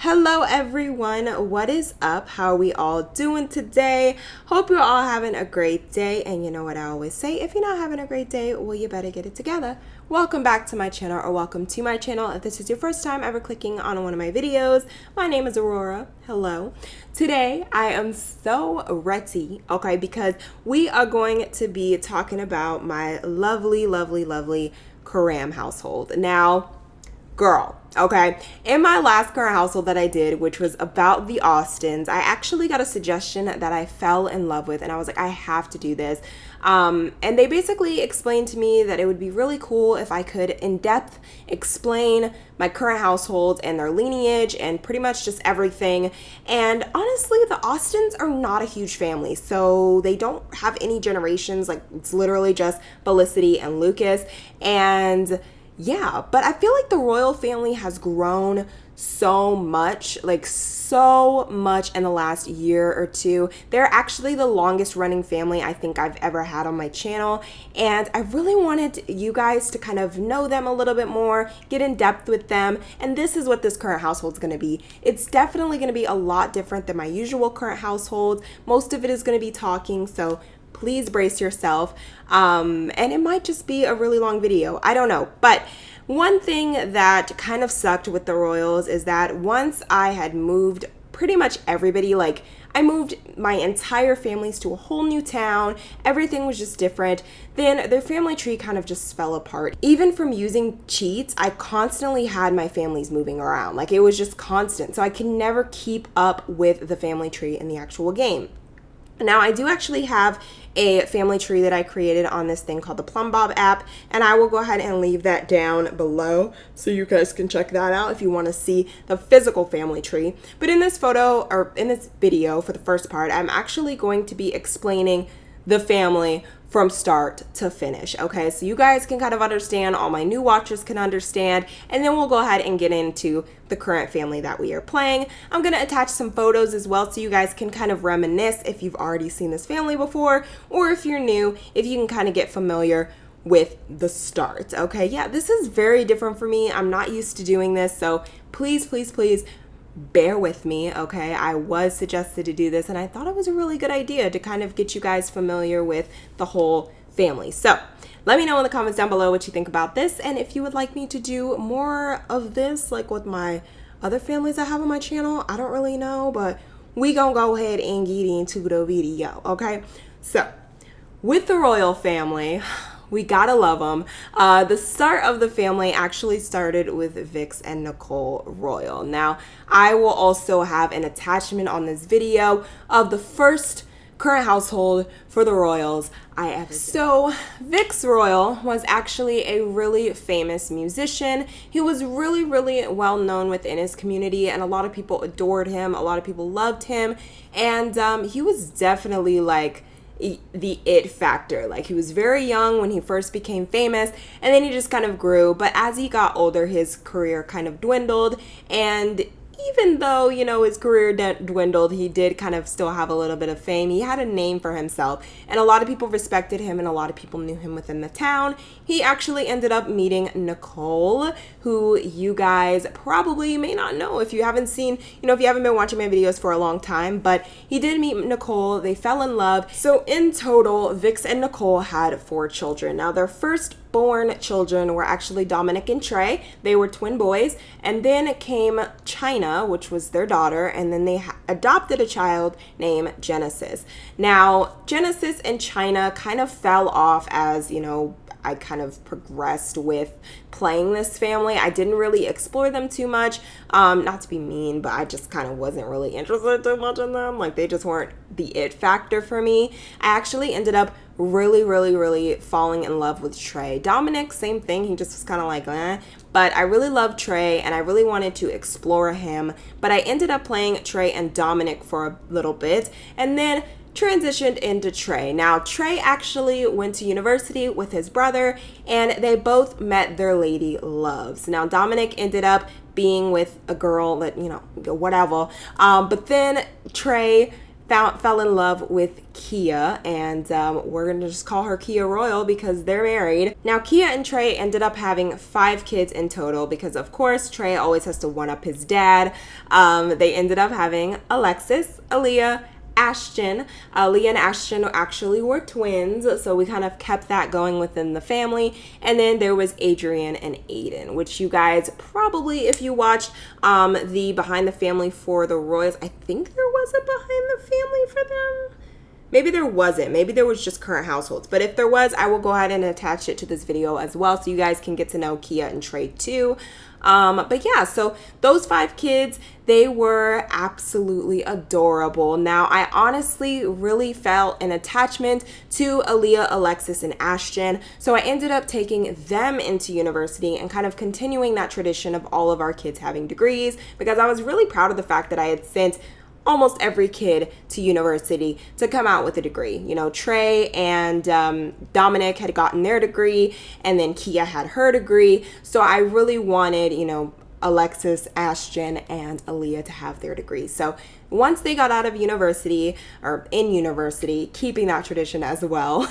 Hello everyone, what is up? How are we all doing today? Hope you're all having a great day. And you know what I always say, if you're not having a great day, well, you better get it together. Welcome back to my channel, or welcome to my channel. If this is your first time ever clicking on one of my videos, my name is Aurora. Hello. Today I am so ready, okay, because we are going to be talking about my lovely Karam household. Now, girl, okay, in my last current household that I did, which was about the Austins, I actually got a suggestion that I fell in love with, and I was like, I have to do this. And they basically explained to me that it would be really cool if I could in depth explain my current household and their lineage and pretty much just everything. And honestly, the Austins are not a huge family, so they don't have any generations. Like, it's literally just Felicity and Lucas. And yeah, but I feel like the royal family has grown so much in the last year or two. They're actually the longest running family I think I've ever had on my channel, and I really wanted you guys to kind of know them a little bit more, get in depth with them, and this is what this current household is going to be. It's definitely going to be a lot different than my usual current household. Most of it is going to be talking, so please brace yourself. And it might just be a really long video. I don't know. But one thing that kind of sucked with the royals is that once I had moved pretty much everybody, like I moved my entire families to a whole new town, everything was just different, then their family tree kind of just fell apart. Even from using cheats, I constantly had my families moving around. Like, it was just constant. So I could never keep up with the family tree in the actual game. Now, I do actually have a family tree that I created on this thing called the Plumbob app, and I will go ahead and leave that down below so you guys can check that out if you want to see the physical family tree. But in this photo, or in this video for the first part, I'm actually going to be explaining the family from start to finish, okay? So you guys can kind of understand, all my new watchers can understand, and then we'll go ahead and get into the current family that we are playing. I'm gonna attach some photos as well so you guys can kind of reminisce if you've already seen this family before, or if you're new, if you can kind of get familiar with the start, okay? Yeah, this is very different for me. I'm not used to doing this, so please bear with me, okay? I was suggested to do this, and I thought it was a really good idea to kind of get you guys familiar with the whole family. So let me know in the comments down below what you think about this, and if you would like me to do more of this, like with my other families I have on my channel. I don't really know, but we gonna go ahead and get into the video, okay? So with the royal family, we gotta love them. The start of the family actually started with Vix and Nicole Royal. Now, I will also have an attachment on this video of the first current household for the royals I ever did. So, Vix Royal was actually a really famous musician. He was really well known within his community, and a lot of people adored him. A lot of people loved him, and he was definitely like the it factor. Like, he was very young when he first became famous, and then he just kind of grew. But as he got older, his career kind of dwindled, and even though, you know, his career dwindled, he did kind of still have a little bit of fame. He had a name for himself, and a lot of people respected him, and a lot of people knew him within the town. He actually ended up meeting Nicole, who you guys probably may not know if you haven't seen, you know, if you haven't been watching my videos for a long time, but he did meet Nicole. They fell in love. So in total, Vix and Nicole had 4 children. Now, their first born children were actually Dominic and Trey. They were twin boys, and then came China, which was their daughter, and then they adopted a child named Genesis. Now, Genesis and China kind of fell off as, you know, I kind of progressed with playing this family. I didn't really explore them too much, not to be mean, but I just kind of wasn't really interested too much in them. Like, they just weren't the it factor for me. I actually ended up really falling in love with Trey. Dominic, same thing. He just was kind of like, eh. But I really loved Trey, and I really wanted to explore him. But I ended up playing Trey and Dominic for a little bit, and then transitioned into Trey. Now, Trey actually went to university with his brother, and they both met their lady loves. Now, Dominic ended up being with a girl that, you know, whatever. But then Trey fell in love with Kia, and we're gonna just call her Kia Royal because they're married. Now, Kia and Trey ended up having 5 kids in total because, of course, Trey always has to one-up his dad. They ended up having Alexis, Leah, Ashton. Leah and Ashton actually were twins, so we kind of kept that going within the family. And then there was Adrian and Aiden, which you guys probably, if you watched the Behind the Family for the Royals, I think there was a Behind the Family for them. Maybe there wasn't. Maybe there was just current households. But if there was, I will go ahead and attach it to this video as well so you guys can get to know Kia and Trey too. But yeah, so those 5 kids, they were absolutely adorable. Now, I honestly really felt an attachment to Aaliyah, Alexis, and Ashton. So I ended up taking them into university and kind of continuing that tradition of all of our kids having degrees because I was really proud of the fact that I had sent almost every kid to university to come out with a degree. You know, Trey and Dominic had gotten their degree, and then Kia had her degree. So I really wanted, you know, Alexis, Ashton, and Aaliyah to have their degrees. So once they got out of university, or in university, keeping that tradition as well.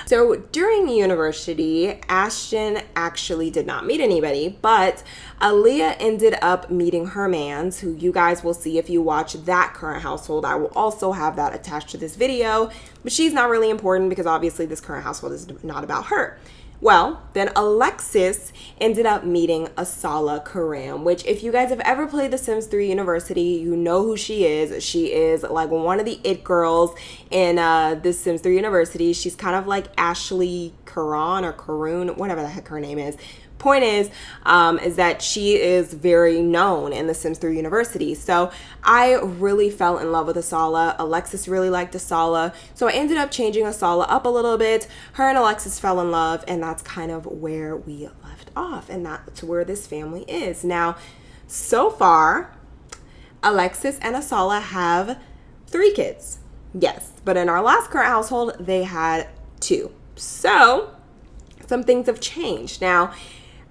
So during university, Ashton actually did not meet anybody, but Aaliyah ended up meeting her mans, who you guys will see if you watch that current household. I will also have that attached to this video, but she's not really important because obviously this current household is not about her. Well, then Alexis ended up meeting Asala Karam, which if you guys have ever played The Sims 3 University, you know who she is. She is like one of the it girls in The Sims 3 University. She's kind of like Ashley Karan or Karoon, whatever the heck her name is. Point is that she is very known in The Sims 3 University. So I really fell in love with Asala. Alexis really liked Asala. So I ended up changing Asala up a little bit. Her and Alexis fell in love, and that's kind of where we left off. And that's where this family is. Now, so far, Alexis and Asala have 3 kids. Yes, but in our last current household, they had 2. So some things have changed. Now,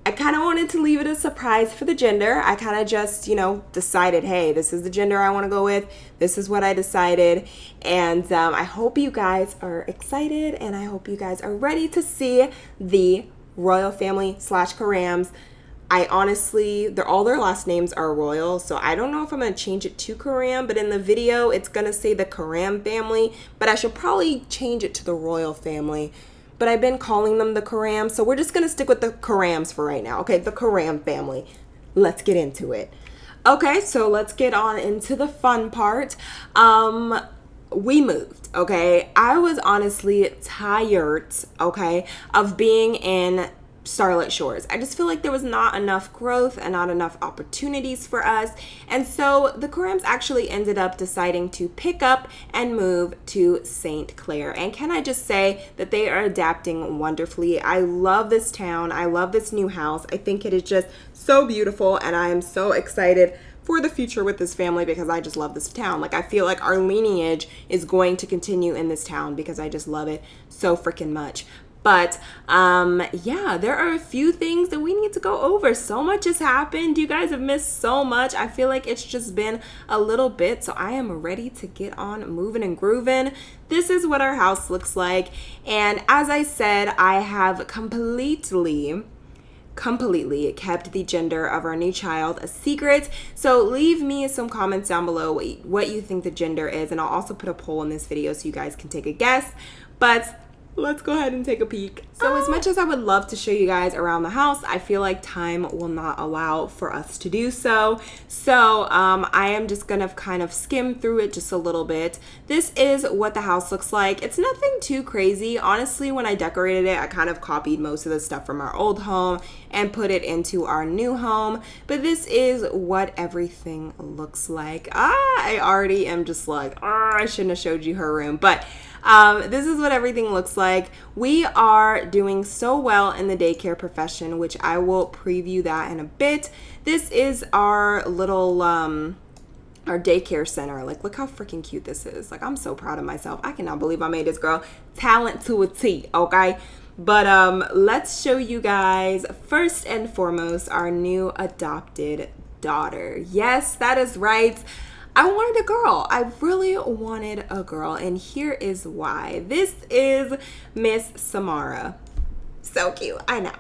I kind of wanted to leave it a surprise for the gender. I kind of just, you know, decided, hey, this is the gender I want to go with. This is what I decided. And I hope you guys are excited, and I hope you guys are ready to see the royal family / Karams. I honestly, all their last names are royal, so I don't know if I'm going to change it to Karam, but in the video, it's going to say the Karam family, but I should probably change it to the royal family. But I've been calling them the Karams, so we're just going to stick with the Karams for right now. Okay, the Karam family. Let's get into it. Okay, so let's get on into the fun part. We moved, okay? I was honestly tired, okay, of being in Starlight Shores. I just feel like there was not enough growth and not enough opportunities for us. And so the Karams actually ended up deciding to pick up and move to St. Clair. And can I just say that they are adapting wonderfully. I love this town. I love this new house. I think it is just so beautiful, and I am so excited for the future with this family because I just love this town. Like, I feel like our lineage is going to continue in this town because I just love it so freaking much. But yeah, there are a few things that we need to go over. So much has happened. You guys have missed so much. I feel like it's just been a little bit. So I am ready to get on moving and grooving. This is what our house looks like. And as I said, I have completely kept the gender of our new child a secret. So leave me some comments down below what you think the gender is. And I'll also put a poll in this video so you guys can take a guess. But let's go ahead and take a peek. So as much as I would love to show you guys around the house, I feel like time will not allow for us to do so. So I am just gonna kind of skim through it just a little bit. This is what the house looks like. It's nothing too crazy. Honestly, when I decorated it, I kind of copied most of the stuff from our old home and put it into our new home. But this is what everything looks like. I already am just like, I shouldn't have showed you her room. But this is what everything looks like. We are doing so well in the daycare profession, which I will preview that in a bit. This is our little, our daycare center. Like, look how freaking cute this is. Like, I'm so proud of myself. I cannot believe I made this girl. Talent to a T, okay? But let's show you guys, first and foremost, our new adopted daughter. Yes, that is right. I wanted a girl. I really wanted a girl, and here is why. This is Miss Samara. So cute. I know.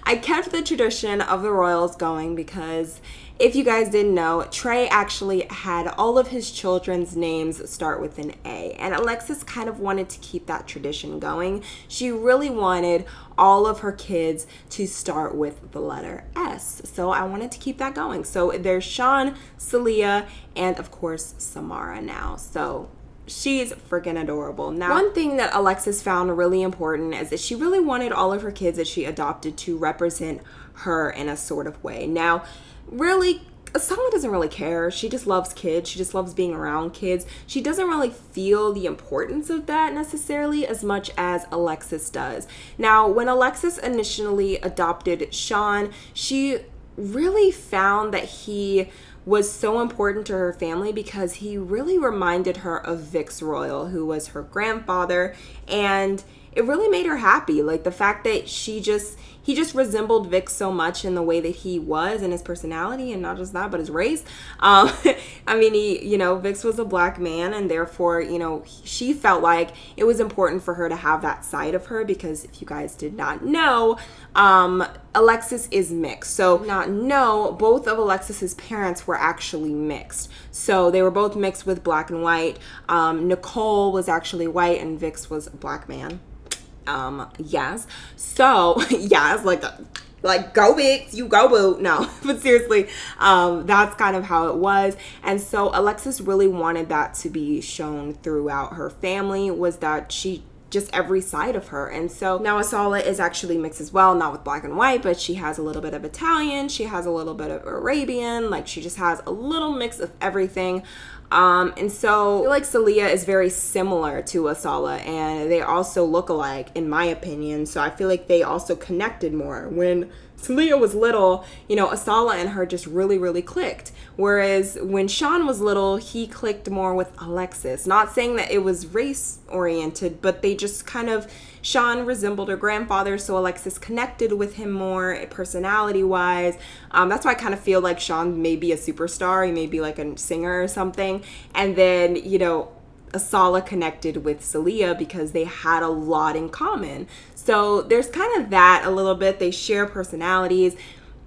I kept the tradition of the royals going because if you guys didn't know, Trey actually had all of his children's names start with an A, and Alexis kind of wanted to keep that tradition going. She really wanted all of her kids to start with the letter S, so I wanted to keep that going. So there's Shaun, Celia, and of course Samara now. So she's freaking adorable. Now, one thing that Alexis found really important is that she really wanted all of her kids that she adopted to represent her in a sort of way. Now, really, Asala doesn't really care. She just loves kids. She just loves being around kids. She doesn't really feel the importance of that necessarily as much as Alexis does. Now, when Alexis initially adopted Shaun, she really found that he was so important to her family because he really reminded her of Vix Royal, who was her grandfather, and it really made her happy. Like the fact that he just resembled Vix so much in the way that he was and his personality, and not just that, but his race. I mean, Vix was a black man, and therefore, she felt like it was important for her to have that side of her because if you guys did not know, Alexis is mixed. So both of Alexis's parents were actually mixed. So they were both mixed with black and white. Nicole was actually white and Vix was a black man. Yes. So, yes, like go Vix, you go boo. No, but seriously, that's kind of how it was. And so Alexis really wanted that to be shown throughout her family, was that she just every side of her. And so now Asala is actually mixed as well, not with black and white, but she has a little bit of Italian, she has a little bit of Arabian, like she just has a little mix of everything. And so I feel like Celia is very similar to Asala, and they also look alike in my opinion. So I feel like they also connected more. When Celia was little, Asala and her just really, really clicked. Whereas when Shaun was little, he clicked more with Alexis. Not saying that it was race oriented, but they just kind of, Shaun resembled her grandfather, so Alexis connected with him more personality wise. That's why I kind of feel like Shaun may be a superstar. He may be like a singer or something. And then, Asala connected with Celia because they had a lot in common. So there's kind of that a little bit. They share personalities.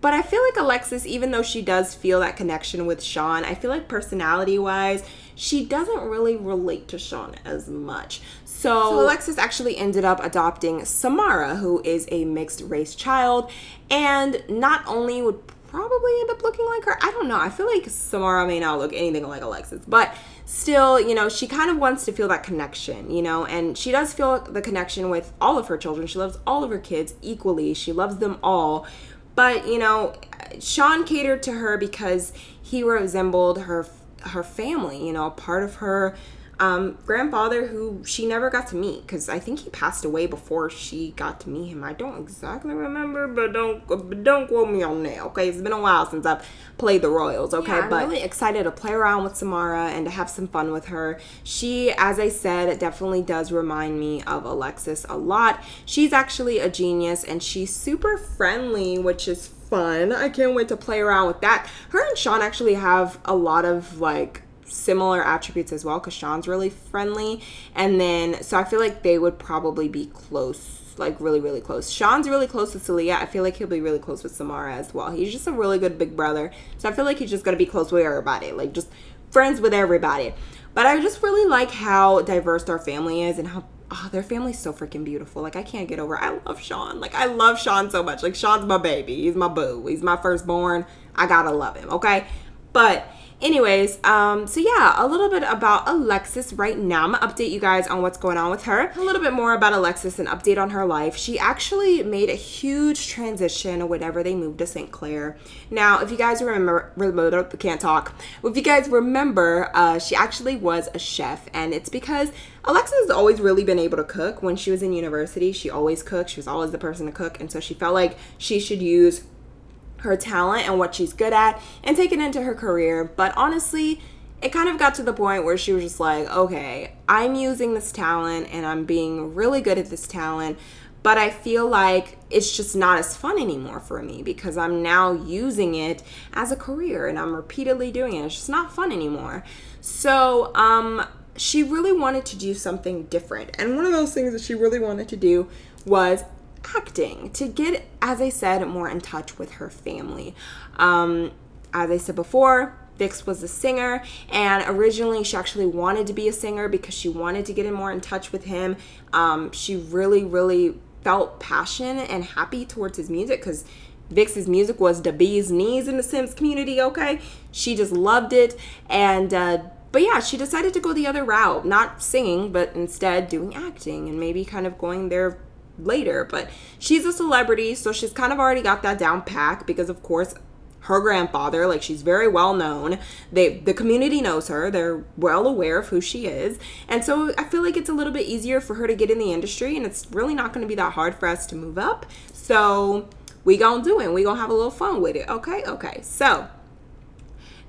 But I feel like Alexis, even though she does feel that connection with Shaun, I feel like personality-wise, she doesn't really relate to Shaun as much. So Alexis actually ended up adopting Samara, who is a mixed race child, and not only would probably end up looking like her. I don't know. I feel like Samara may not look anything like Alexis, but still, she kind of wants to feel that connection, and she does feel the connection with all of her children. She loves all of her kids equally. She loves them all. But, Shaun catered to her because he resembled her family, a part of her grandfather who she never got to meet, because I think he passed away before she got to meet him. I don't exactly remember, but don't quote me on that, okay? It's been a while since I've played the royals, okay? Yeah, I'm really excited to play around with Samara and to have some fun with her. She, as I said, definitely does remind me of Alexis a lot. She's actually a genius, and she's super friendly, which is fun. I can't wait to play around with that. Her and Shaun actually have a lot of similar attributes as well, because Shaun's really friendly, and then so I feel like they would probably be close, really, really close. Shaun's really close with Celia. I feel like he'll be really close with Samara as well. He's just a really good big brother, so I feel like he's just gonna be close with everybody, just friends with everybody. But I just really like how diverse our family is, and how their family's so freaking beautiful. I can't get over it. I love Shaun. I love Shaun so much. Shaun's my baby. He's my boo. He's my firstborn. I gotta love him, okay? But anyways, so yeah, a little bit about Alexis right now. I'm gonna update you guys on what's going on with her. A little bit more about Alexis, an update on her life. She actually made a huge transition whenever they moved to St. Clair. Now, if you guys remember, can't talk. If you guys remember, she actually was a chef, and it's because Alexis has always really been able to cook. When she was in university, she always cooked. She was always the person to cook, and so she felt like she should use her talent and what she's good at and take it into her career. But honestly, it kind of got to the point where she was just like, okay, I'm using this talent and I'm being really good at this talent, but I feel like it's just not as fun anymore for me because I'm now using it as a career and I'm repeatedly doing it. It's just not fun anymore. So she really wanted to do something different. And one of those things that she really wanted to do was acting, to get, as I said, more in touch with her family. As I said before, Vix was a singer, and originally she actually wanted to be a singer because she wanted to get in more in touch with him. She really felt passion and happy towards his music because Vix's music was the bee's knees in the Sims community, okay? She just loved it, and but yeah, she decided to go the other route, not singing, but instead doing acting and maybe kind of going there later. But she's a celebrity, so she's kind of already got that down pack because, of course, her grandfather, like, she's very well known. The community knows her. They're well aware of who she is. And so I feel like it's a little bit easier for her to get in the industry, and it's really not going to be that hard for us to move up. So we gonna do it. We gonna have a little fun with it. Okay. So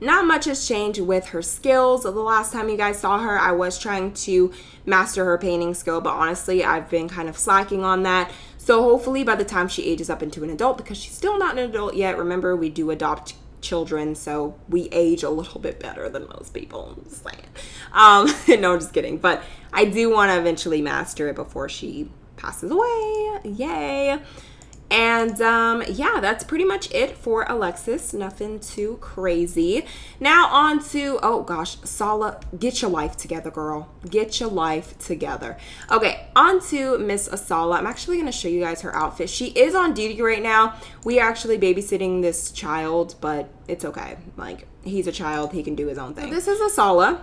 not much has changed with her skills. The last time you guys saw her, I was trying to master her painting skill, but honestly, I've been kind of slacking on that. So hopefully by the time she ages up into an adult, because she's still not an adult yet, remember, we do adopt children, so we age a little bit better than most people. I'm just saying. No, I'm just kidding. But I do want to eventually master it before she passes away. Yay. And yeah, that's pretty much it for Alexis. Nothing too crazy. Now on to, oh gosh, Asala, get your life together, girl. Get your life together. Okay, on to Miss Asala. I'm actually going to show you guys her outfit. She is on duty right now. We are actually babysitting this child, but it's okay. Like, he's a child. He can do his own thing. So this is Asala.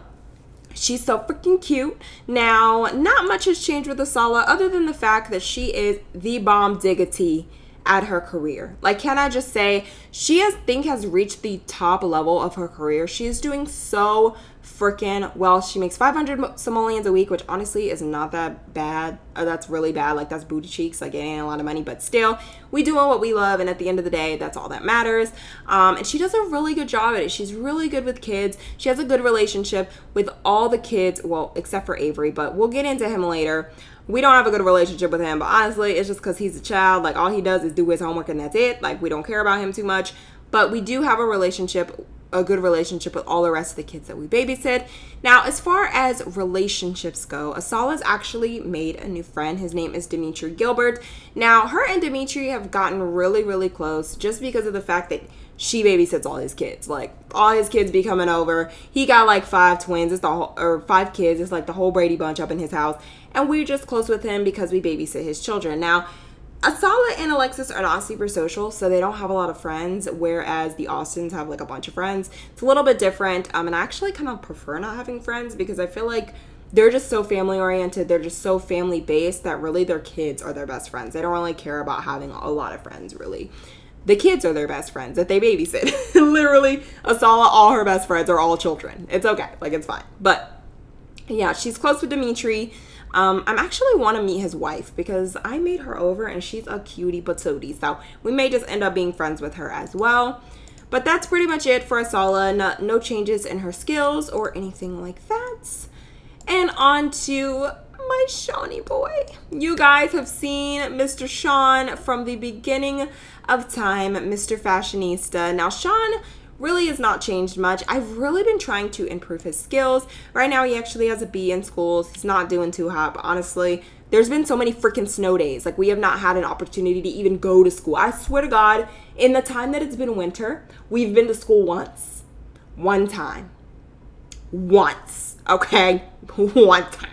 She's so freaking cute. Now, not much has changed with Asala other than the fact that she is the bomb diggity at her career. Like, can I just say, she has reached the top level of her career. She is doing so freaking well. She makes 500 simoleons a week, which honestly is not that bad. That's really bad. Like, that's booty cheeks. Like, it ain't a lot of money, but still, we doing what we love, and at the end of the day, that's all that matters. And she does a really good job at it. She's really good with kids. She has a good relationship with all the kids, well, except for Avery, but we'll get into him later. We don't have a good relationship with him, but honestly, it's just because he's a child. Like, all he does is do his homework and that's it. Like, we don't care about him too much. But we do have a good relationship with all the rest of the kids that we babysit. Now, as far as relationships go, Asala's actually made a new friend. His name is Dimitri Gilbert. Now, her and Dimitri have gotten really close just because of the fact that she babysits all his kids. Like, all his kids be coming over. He got like 5 twins. It's the whole, or 5 kids. It's like the whole Brady bunch up in his house. And we're just close with him because we babysit his children. Now, Asala and Alexis are not super social, so they don't have a lot of friends, whereas the Austins have like a bunch of friends. It's a little bit different, and I actually kind of prefer not having friends because I feel like they're just so family oriented, they're just so family based that really their kids are their best friends. They don't really care about having a lot of friends, really. The kids are their best friends that they babysit. Literally, Asala, all her best friends are all children. It's okay, like, it's fine. But yeah, she's close with Dimitri. I'm actually want to meet his wife because I made her over and she's a cutie patootie. So we may just end up being friends with her as well. But that's pretty much it for Asala. No changes in her skills or anything like that. And on to my Shawny boy. You guys have seen Mr. Shaun from the beginning of time, Mr. Fashionista. Now, Shaun really has not changed much. I've really been trying to improve his skills. Right now, he actually has a B in schools. He's not doing too hot, but honestly, there's been so many freaking snow days. Like, we have not had an opportunity to even go to school. I swear to God, in the time that it's been winter, we've been to school once. One time. Once. Okay? One time.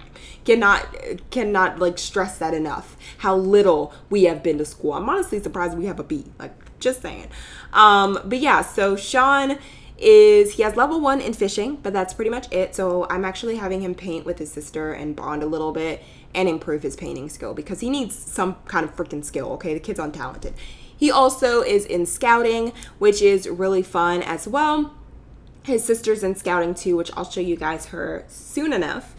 Cannot like stress that enough. How little we have been to school. I'm honestly surprised we have a B. Like, just saying. But yeah, so Shaun he has level 1 in fishing, but that's pretty much it. So I'm actually having him paint with his sister and bond a little bit and improve his painting skill because he needs some kind of freaking skill. Okay, the kid's untalented. He also is in scouting, which is really fun as well. His sister's in scouting too, which I'll show you guys her soon enough.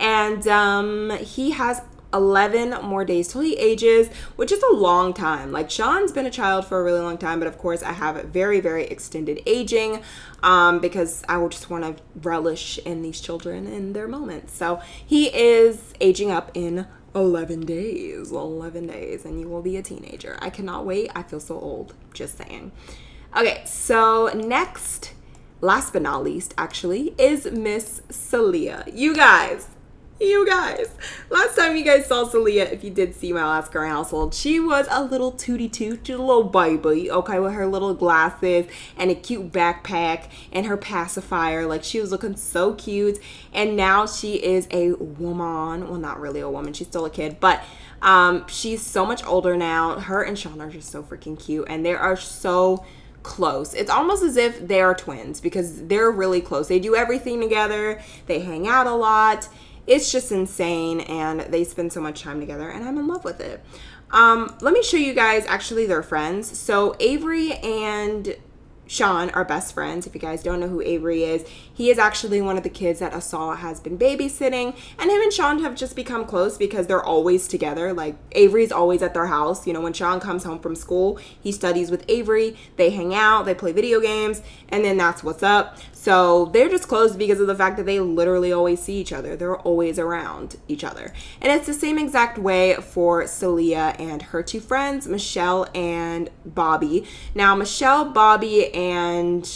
And he has 11 more days till he ages, which is a long time. Like, Shaun's been a child for a really long time, but of course I have very extended aging because I would just want to relish in these children in their moments. So he is aging up in 11 days, 11 days, and you will be a teenager. I cannot wait. I feel so old. Just saying. Okay, so next, last but not least, actually, is Miss Celia. You guys, last time you guys saw Celia, if you did see my last current household, she was a little tootie toot, just a little baby, okay, with her little glasses and a cute backpack and her pacifier. Like, she was looking so cute. And now she is a woman. Well, not really a woman. She's still a kid, but she's so much older now. Her and Shaun are just so freaking cute, and they are so close. It's almost as if they are twins because they're really close. They do everything together. They hang out a lot. It's just insane, and they spend so much time together, and I'm in love with it. Let me show you guys actually their friends. So Avery and Shaun are best friends. If you guys don't know who Avery is, he is actually one of the kids that Asala has been babysitting, and him and Shaun have just become close because they're always together. Like, Avery's always at their house. You know, when Shaun comes home from school, he studies with Avery, they hang out, they play video games, and then that's what's up. So they're just close because of the fact that they literally always see each other. They're always around each other. And it's the same exact way for Celia and her two friends, Michelle and Bobby. Now, Michelle, Bobby, and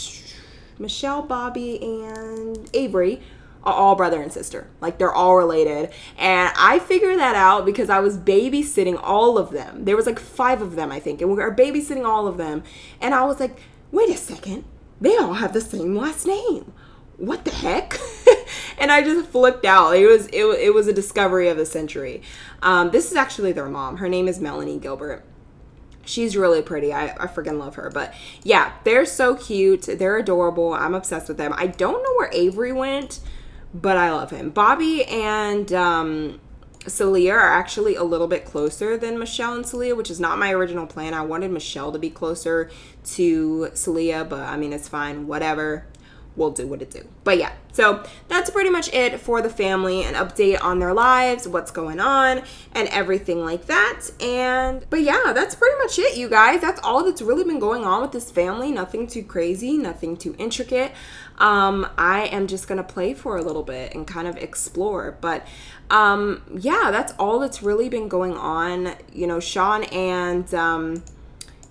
Avery are all brother and sister. Like, they're all related. And I figured that out because I was babysitting all of them. There was like 5 of them, I think. And we were babysitting all of them. And I was like, wait a second. They all have the same last name. What the heck? And I just flipped out. It was a discovery of the century. This is actually their mom. Her name is Melanie Gilbert. She's really pretty. I freaking love her. But yeah, they're so cute. They're adorable. I'm obsessed with them. I don't know where Avery went, but I love him. Bobby and Celia are actually a little bit closer than Michelle and Celia, which is not my original plan. I wanted Michelle to be closer to Celia, but I mean, it's fine. Whatever. We'll do what it do. But yeah, so that's pretty much it for the family, an update on their lives, what's going on, and everything like that. But yeah, that's pretty much it, you guys. That's all that's really been going on with this family. Nothing too crazy, nothing too intricate. I am just gonna play for a little bit and kind of explore. But yeah, that's all that's really been going on. You know, Shaun and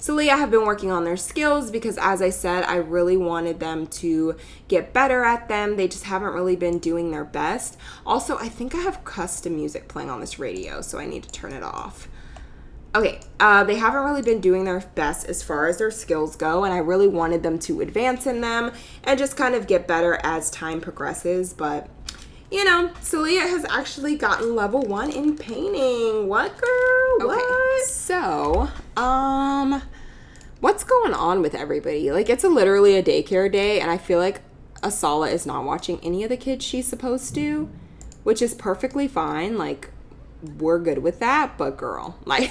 Leah have been working on their skills because, as I said, I really wanted them to get better at them. They just haven't really been doing their best. Also, I think I have custom music playing on this radio, so I need to turn it off. Okay, they haven't really been doing their best as far as their skills go, and I really wanted them to advance in them and just kind of get better as time progresses. But, you know, Celia has actually gotten level 1 in painting. What, girl? What? Okay, so, what's going on with everybody? Like, it's literally a daycare day, and I feel like Asala is not watching any of the kids she's supposed to, which is perfectly fine. Like, we're good with that, but girl, like,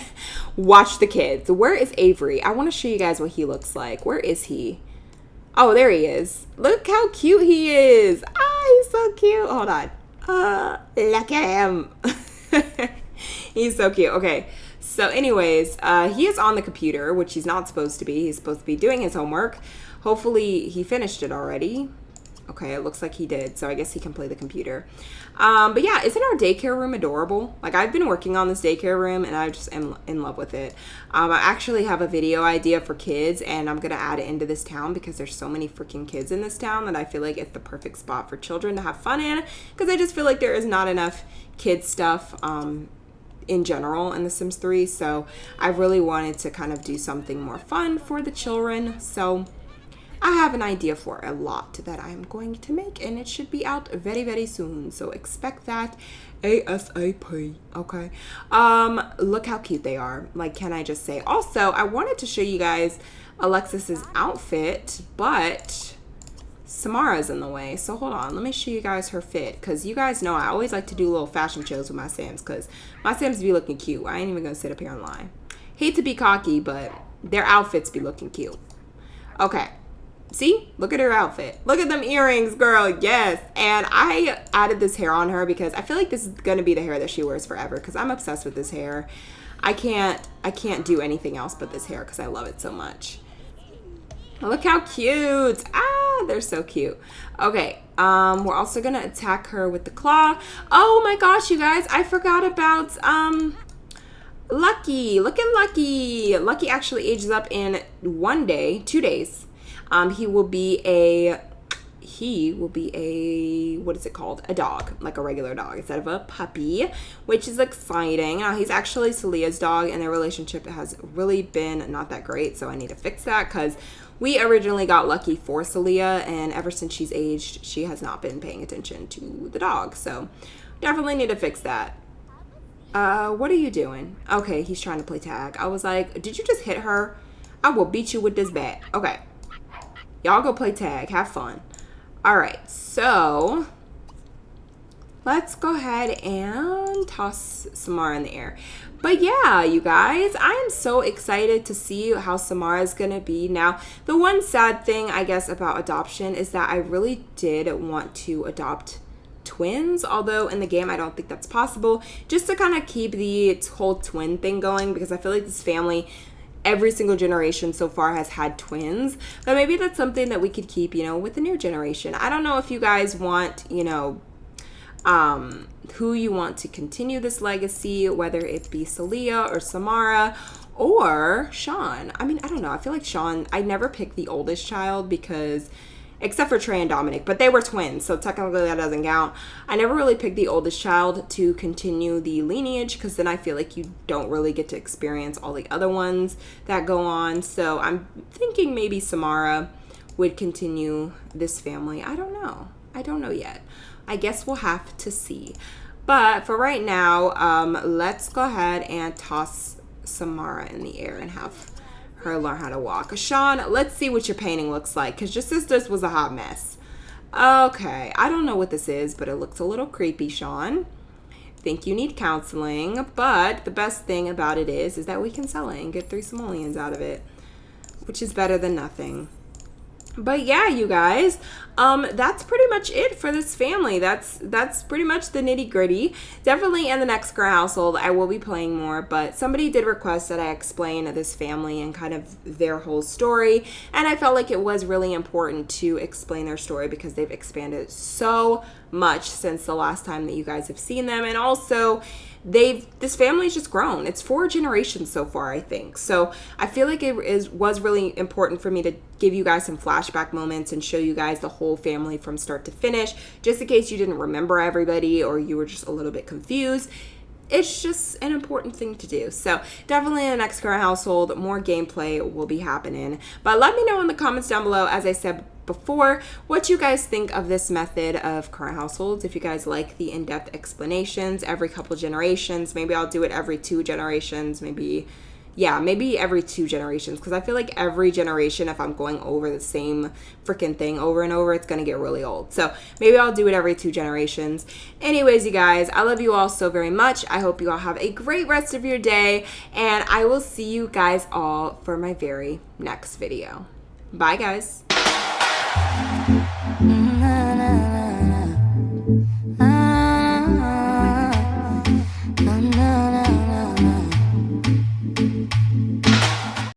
watch the kids. Where is Avery? I want to show you guys what he looks like. Where is he? Oh, there he is. Look how cute he is. Ah, he's so cute. Hold on. Look at him. He's so cute. Okay. So anyways, he is on the computer, which he's not supposed to be. He's supposed to be doing his homework. Hopefully he finished it already. Okay, it looks like he did, so I guess he can play the computer. But yeah, isn't our daycare room adorable? Like, I've been working on this daycare room, and I just am in love with it. I actually have a video idea for kids, and I'm going to add it into this town because there's so many freaking kids in this town that I feel like it's the perfect spot for children to have fun in, because I just feel like there is not enough kids stuff in general in The Sims 3, so I really wanted to kind of do something more fun for the children. So I have an idea for a lot that I'm going to make, and it should be out very, very soon. So expect that ASAP. Okay. Look how cute they are. Like, can I just say? Also, I wanted to show you guys Alexis's outfit, but Samara's in the way. So hold on. Let me show you guys her fit, because you guys know I always like to do little fashion shows with my Sims, because my Sims be looking cute. I ain't even going to sit up here and lie. Hate to be cocky, but their outfits be looking cute. Okay. See? Look at her outfit. Look at them earrings, girl. Yes. And I added this hair on her because I feel like this is going to be the hair that she wears forever, because I'm obsessed with this hair. I can't do anything else but this hair because I love it so much. Look how cute. Ah, they're so cute. Okay, we're also gonna attack her with the claw. Oh my gosh, you guys, I forgot about Lucky. Look at Lucky. Lucky actually ages up in 1 day, 2 days. He will be a what is it called? A dog, like a regular dog instead of a puppy, which is exciting. Now, he's actually Leah's dog, and their relationship has really been not that great, so I need to fix that because we originally got Lucky for Leah, and ever since she's aged, she has not been paying attention to the dog, so definitely need to fix that. What are you doing? Okay, he's trying to play tag. I was like, did you just hit her? I will beat you with this bat. Okay. Y'all go play tag. Have fun. All right, so let's go ahead and toss Samara in the air. But yeah, you guys, I am so excited to see how Samara is going to be. Now, the one sad thing, I guess, about adoption is that I really did want to adopt twins, although in the game I don't think that's possible, just to kind of keep the whole twin thing going, because I feel like this family, every single generation so far has had twins, but maybe that's something that we could keep, with the new generation. I don't know if you guys want, who you want to continue this legacy, whether it be Leah or Samara or Shaun. I mean, I don't know. I feel like Shaun, I never picked the oldest child because, except for Trey and Dominic, but they were twins, so technically that doesn't count. I never really picked the oldest child to continue the lineage because then I feel like you don't really get to experience all the other ones that go on. So I'm thinking maybe Samara would continue this family. I don't know. I don't know yet. I guess we'll have to see. But for right now, let's go ahead and toss Samara in the air and have her learn how to walk. Shaun, let's see what your painting looks like, because your sister's was a hot mess. Okay, I don't know what this is, but it looks a little creepy, Shaun. Think you need counseling, but the best thing about it is that we can sell it and get 3 simoleons out of it, which is better than nothing. But yeah, you guys, that's pretty much it for this family. That's pretty much the nitty gritty. Definitely in the next Girl household, I will be playing more, but somebody did request that I explain this family and kind of their whole story. And I felt like it was really important to explain their story because they've expanded so much since the last time that you guys have seen them. And also, this family's just grown. It's 4 generations so far, I think. So I feel like it was really important for me to give you guys some flashback moments and show you guys the whole family from start to finish, just in case you didn't remember everybody or you were just a little bit confused. It's just an important thing to do. So definitely in the next current household, more gameplay will be happening. But let me know in the comments down below, as I said before, what you guys think of this method of current households. If you guys like the in-depth explanations every couple generations, maybe I'll do it every 2 generations, maybe every 2 generations, because I feel like every generation, if I'm going over the same freaking thing over and over, it's going to get really old. So maybe I'll do it every 2 generations. Anyways, you guys, I love you all so very much. I hope you all have a great rest of your day, and I will see you guys all for my very next video. Bye, guys.